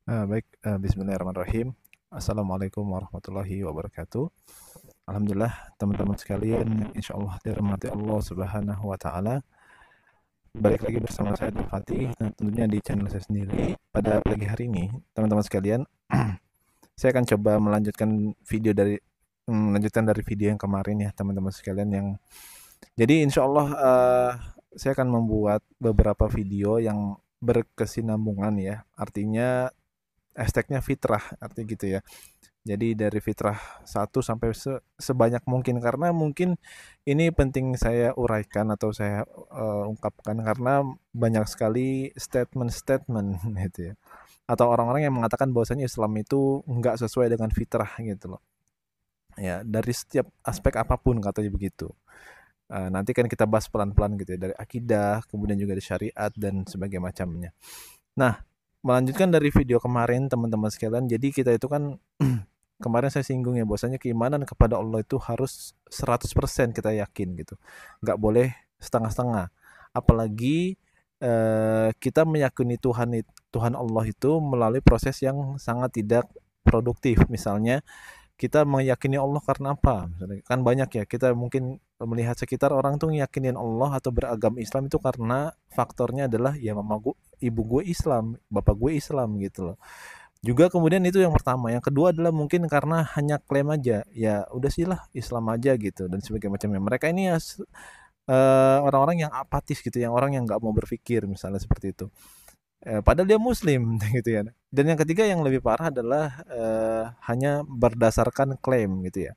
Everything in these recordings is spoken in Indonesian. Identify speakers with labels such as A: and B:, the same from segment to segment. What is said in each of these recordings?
A: Bismillahirrahmanirrahim. Assalamualaikum warahmatullahi wabarakatuh. Alhamdulillah, teman-teman sekalian, insya Allah dirahmati Allah Subhanahu wa Ta'ala. Balik lagi bersama saya Abdul Fatih, dan tentunya di channel saya sendiri. Pada pagi hari ini, teman-teman sekalian, saya akan coba melanjutkan dari video yang kemarin ya, teman-teman sekalian. Jadi insya Allah saya akan membuat beberapa video yang berkesinambungan ya. Artinya hashtagnya fitrah, artinya gitu ya. Jadi dari fitrah satu sampai sebanyak mungkin, karena mungkin ini penting saya uraikan atau saya ungkapkan karena banyak sekali statement-statement gitu ya. Atau orang-orang yang mengatakan bahwasanya Islam itu nggak sesuai dengan fitrah gitu loh. Ya, dari setiap aspek apapun katanya begitu. Nanti kan kita bahas pelan-pelan gitu ya, dari akidah, kemudian juga dari syariat dan sebagainya macamnya. Nah, melanjutkan dari video kemarin teman-teman sekalian, jadi kita itu kan kemarin saya singgung ya bahwasanya keimanan kepada Allah itu harus 100% kita yakin gitu. Nggak boleh setengah-setengah. Apalagi kita meyakini Tuhan Allah itu melalui proses yang sangat tidak produktif. Misalnya kita meyakini Allah karena apa? Misalnya, kan banyak ya, kita mungkin melihat sekitar orang tuh yakinin Allah atau beragama Islam itu karena faktornya adalah ya ibu gue Islam, bapak gue Islam gitu loh. Juga kemudian itu yang pertama. Yang kedua adalah mungkin karena hanya klaim aja. Ya udah sih lah Islam aja gitu dan sebagainya macamnya. Mereka ini ya orang-orang yang apatis gitu, yang orang yang nggak mau berpikir misalnya seperti itu. Padahal dia Muslim gitu ya. Dan yang ketiga yang lebih parah adalah hanya berdasarkan klaim gitu ya.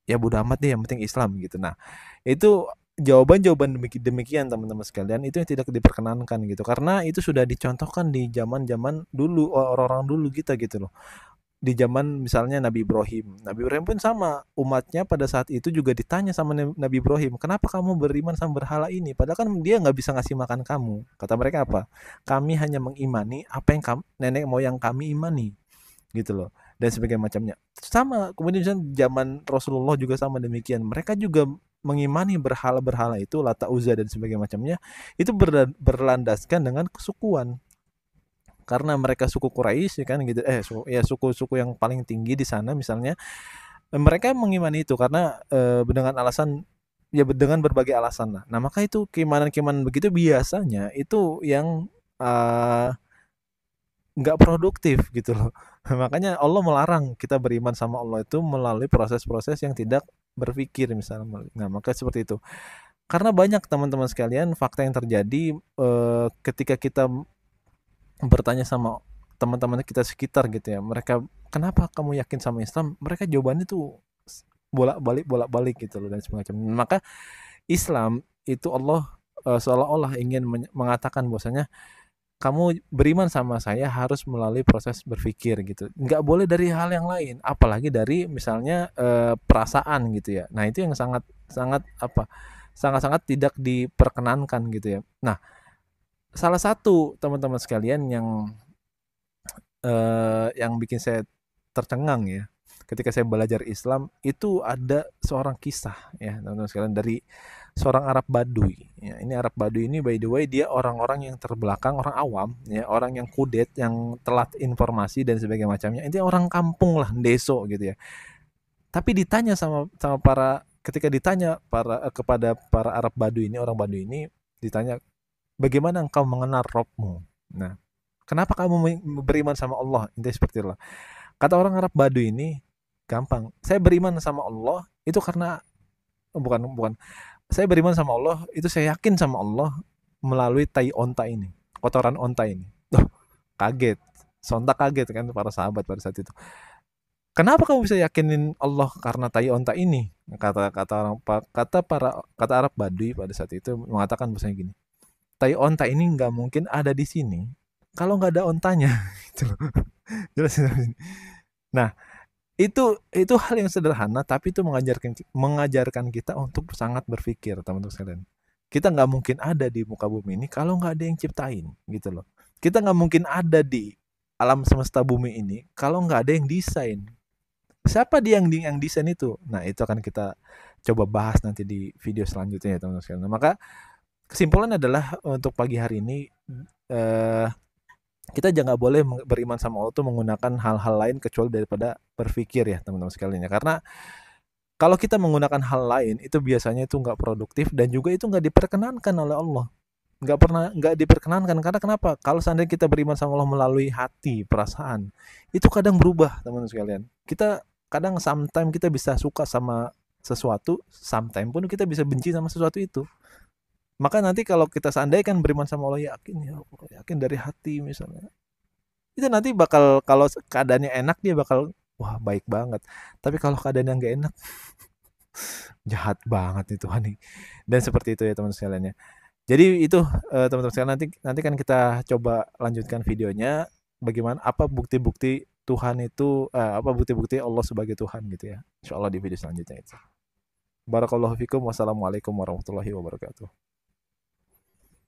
A: Ya bodo amat deh, yang penting Islam gitu. Nah, itu jawaban-jawaban demikian teman-teman sekalian itu yang tidak diperkenankan gitu. Karena itu sudah dicontohkan di zaman-zaman dulu, orang-orang dulu kita gitu loh. Di zaman misalnya Nabi Ibrahim. Nabi Ibrahim pun sama, umatnya pada saat itu juga ditanya sama Nabi Ibrahim, kenapa kamu beriman sama berhala ini? Padahal kan dia nggak bisa ngasih makan kamu. Kata mereka apa? Kami hanya mengimani apa yang nenek moyang kami imani gitu loh, dan sebagainya macamnya. Sama kemudian misalnya zaman Rasulullah juga sama demikian, mereka juga mengimani berhala-berhala itu, Lata Uzza dan sebagainya macamnya, itu berlandaskan dengan kesukuan, karena mereka suku Quraisy ya kan gitu, suku-suku yang paling tinggi di sana misalnya, mereka mengimani itu karena dengan alasan, ya dengan berbagai alasan lah. Nah maka itu keimanan-keimanan begitu biasanya itu yang uh, nggak produktif gitu loh. Makanya Allah melarang kita beriman sama Allah itu melalui proses-proses yang tidak berpikir misalnya. Nah, maka seperti itu. Karena banyak teman-teman sekalian fakta yang terjadi ketika kita bertanya sama teman-teman kita sekitar gitu ya. Mereka, kenapa kamu yakin sama Islam? Mereka jawabannya tuh bolak-balik gitu loh dan semacam. Maka Islam itu Allah seolah-olah ingin mengatakan bahwasanya kamu beriman sama saya harus melalui proses berpikir gitu. Nggak boleh dari hal yang lain, apalagi dari misalnya perasaan gitu ya. Nah itu yang sangat sangat apa? Sangat-sangat tidak diperkenankan gitu ya. Nah salah satu teman-teman sekalian yang bikin saya tercengang ya, ketika saya belajar Islam itu ada seorang kisah ya teman-teman sekalian, dari seorang Arab Baduy ya. Ini Arab Baduy ini by the way dia orang-orang yang terbelakang, orang awam ya, orang yang kudet, yang telat informasi dan sebagainya macamnya. Ini orang kampung lah, deso gitu ya. Tapi ditanya sama ketika ditanya kepada para Arab Baduy ini, orang Baduy ini ditanya, bagaimana engkau mengenal Robmu? Nah, kenapa kamu beriman sama Allah? Intinya seperti itu. Kata orang Arab Baduy ini gampang. Saya beriman sama Allah itu karena bukan bukan. Saya beriman sama Allah itu, saya yakin sama Allah melalui tai onta ini, kotoran onta ini. Duh, kaget. Sontak kaget kan para sahabat pada saat itu. Kenapa kamu bisa yakinin Allah karena tai onta ini? Kata kata orang kata para kata Arab Baduy pada saat itu mengatakan misalnya gini. Tai onta ini nggak mungkin ada di sini kalau nggak ada ontanya. Gitu. Jelas. Nah, itu hal yang sederhana tapi itu mengajarkan kita untuk sangat berpikir teman-teman sekalian. Kita nggak mungkin ada di muka bumi ini kalau nggak ada yang ciptain gitu loh. Kita nggak mungkin ada di alam semesta bumi ini kalau nggak ada yang desain. Siapa dia yang desain itu? Nah itu akan kita coba bahas nanti di video selanjutnya ya teman-teman sekalian. Nah, maka kesimpulan adalah untuk pagi hari ini, eh, kita jangan boleh beriman sama Allah tuh menggunakan hal-hal lain kecuali daripada berpikir ya teman-teman sekalian ya. Karena kalau kita menggunakan hal lain itu biasanya itu nggak produktif dan juga itu nggak diperkenankan oleh Allah. Nggak diperkenankan karena kenapa? Kalau seandainya kita beriman sama Allah melalui hati, perasaan, itu kadang berubah teman-teman sekalian. Kita kadang sometimes kita bisa suka sama sesuatu, sometimes pun kita bisa benci sama sesuatu itu. Maka nanti kalau kita seandainya kan beriman sama Allah yakin ya, yakin dari hati misalnya. Itu nanti bakal kalau keadaannya enak dia bakal wah baik banget. Tapi kalau keadaannya nggak enak jahat banget nih Tuhan nih. Dan seperti itu ya teman sekalian ya. Jadi itu teman-teman sekalian nanti nanti kan kita coba lanjutkan videonya bagaimana apa bukti-bukti Tuhan itu apa bukti-bukti Allah sebagai Tuhan gitu ya. Insyaallah di video selanjutnya itu. Barakallahu fikum. Wassalamualaikum warahmatullahi wabarakatuh.